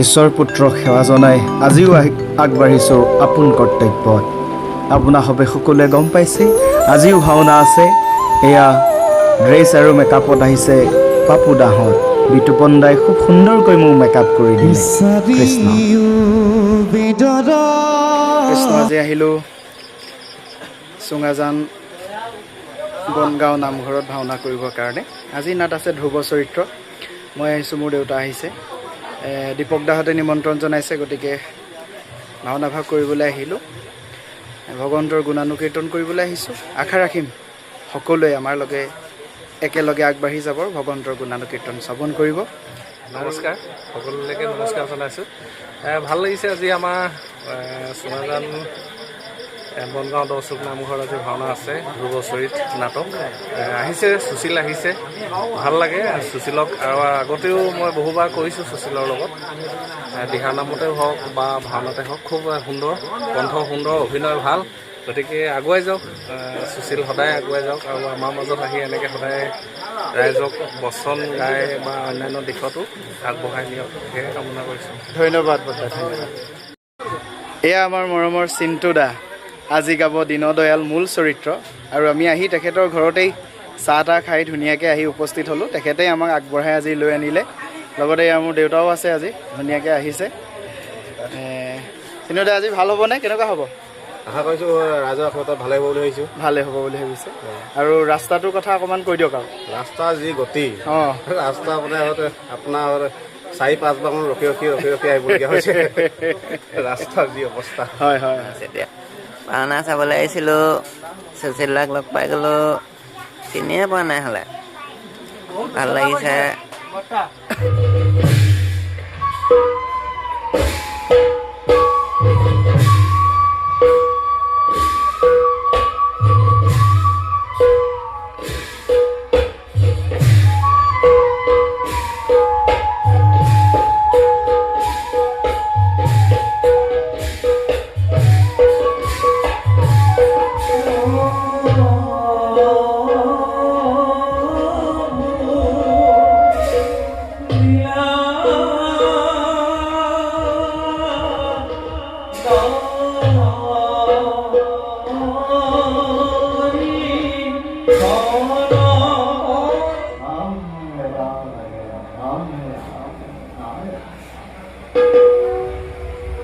ঈশ্বৰ পুত্ৰক সেৱা জনাই আজিও আগবাঢ়িছোঁ আপোন কৰ্তব্যত। আপোনাৰ সবে সকলোৱে গম পাইছে আজিও ভাওনা আছে। এয়া ড্ৰেছ আৰু মেকআপত আহিছে পাপু দাহঁত। বিতুপন দাই খুব সুন্দৰকৈ মোক মেকআপ কৰি দিলে। কৃষ্ণ কৃষ্ণ। আজি আহিলোঁ চুঙাজান বনগাঁও নামঘৰত ভাওনা কৰিবৰ কাৰণে। আজি নাট আছে ধ্ৰুৱ চৰিত্ৰ। মই আহিছোঁ, মোৰ দেউতা আহিছে, দীপক দাহঁতে নিমন্ত্ৰণ জনাইছে, গতিকে ভাওনা ভাগ কৰিবলৈ আহিলোঁ। ভগৱন্তৰ গুণানুকীৰ্তন কৰিবলৈ আহিছোঁ। আশা ৰাখিম সকলোৱে আমাৰ লগে একেলগে আগবাঢ়ি যাব, ভগৱন্তৰ গুণানুকীৰ্তন শ্ৰৱণ কৰিব। নমস্কাৰ, সকলোলৈকে নমস্কাৰ জনাইছোঁ। ভাল লাগিছে আজি আমাৰ চুঙাজান বনগাঁও দহচুক নামঘৰত আজি ভাওনা আছে ধ্ৰুৱ চৰিত নাটক। আহিছে সুশীল আহিছে, ভাল লাগে সুশীলক। আৰু আগতেও মই বহুবাৰ কৰিছোঁ সুশীলৰ লগত, দিহানামতে হওক বা ভাওনাতে হওক। খুব সুন্দৰ কণ্ঠ, সুন্দৰ অভিনয়, ভাল। গতিকে আগুৱাই যাওক সুশীল, সদায় আগুৱাই যাওক আৰু আমাৰ মাজত আহি এনেকৈ সদায় ৰাইজক বচন গাই বা অন্যান্য দিশতো আগবঢ়াই নিয়ক, সেয়ে কামনা কৰিছোঁ। ধন্যবাদ বৰ্তা, ধন্যবাদ। এয়া আমাৰ মৰমৰ চিন্তু দা আজি গাব দীনদয়াল মূল চৰিত্ৰ। আৰু আমি আহি তেখেতৰ ঘৰতেই চাহ তাহ খাই ধুনীয়াকৈ আহি উপস্থিত হ'লোঁ। তেখেতেই আমাক আগবঢ়াই আজি লৈ আনিলে। লগতে এয়া মোৰ দেউতাও আছে, আজি ধুনীয়াকৈ আহিছে। চিন্তু দা আজি ভাল হ'বনে, কেনেকুৱা হ'ব? আশা কৰিছোঁ ৰাইজৰ আশীৰ্বাদত ভালে হ'ব বুলি ভাবিছোঁ। ভালে হ'ব বুলি ভাবিছে। আৰু ৰাস্তাটোৰ কথা অকণমান কৈ দিয়ক। আৰু ৰাস্তাৰ যি গতি, অঁ ৰাস্তা আপোনাৰ 4-5 বাৰমান ৰখি আহিবলগীয়া হৈছে। ৰাস্তাৰ যি অৱস্থা। হয় হয়। এতিয়া ভাওনা চাবলৈ আহিছিলোঁ, সুশীলাক লগ পাই গ'লোঁ, চিনিয়ে পোৱা নাই হ'লে। ভাল লাগিছে।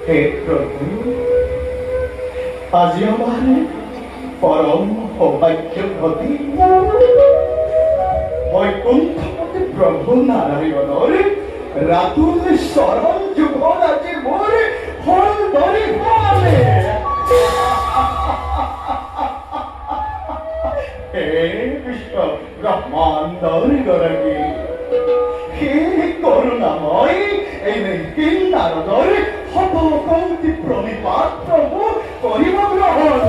হে প্ৰভু, আজি আমাৰ পৰম সৌভাগ্য ঘটি বৈকুণ্ঠপতি প্ৰভু নাৰায়ণৰ ৰাতুল চৰণ যুগল আজি মোৰ সৌন্দৰ্য পালে। হে বিশ্ব ব্ৰহ্মাণ্ডৰ গৰাকী, সেই কৰোণাময় এই নিখিল নাৰদৰ শতকৌটি প্ৰণিপাত প্ৰভু কৰিব গ্ৰহণ।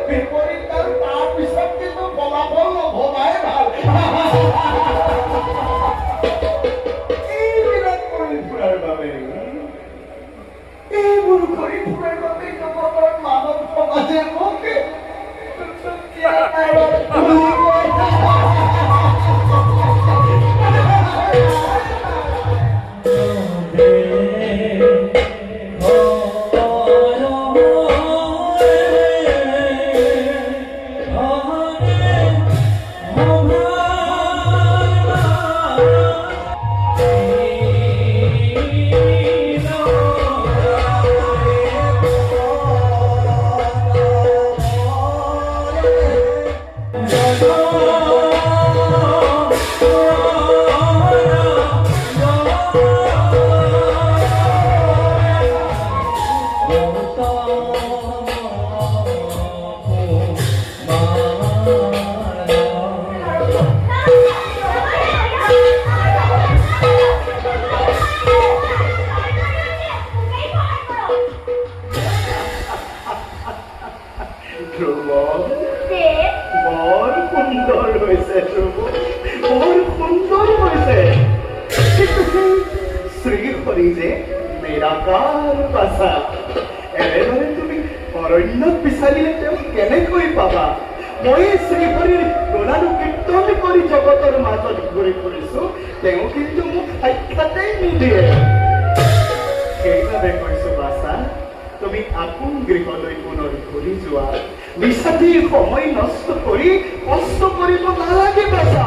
বিপৰীত আৰু তাৰপিছত কিন্তু ফলাফল নভবাই ভাল। এইবিলাক কৰি ফুৰাৰ বাবে এইবোৰ কৰি ফুৰাৰ বাবে জগতৰ মানৱ সমাজে মোক বৰ সুন্দৰ হৈছে, বৰ সুন্দৰ হৈছে। শ্ৰীহৰি যে নিৰাকাৰ বাচা, এনেদৰে তুমি অৰণ্যত বিচাৰিলে তেওঁ কেনেকৈ পাবা? মই শ্ৰীহৰিৰ গুণানুকীৰ্তন কৰি জগতৰ মাজত ঘূৰি ফুৰিছো, তেওঁ কিন্তু মোক সাক্ষাতেই নিদিয়ে। সেইবাবে কৈছো বাচা, তুমি আপোন গৃহলৈ পুনৰ ঘূৰি যোৱা। মিছাতেই সময় নষ্ট কৰি কষ্ট কৰিব নালাগে বাচা।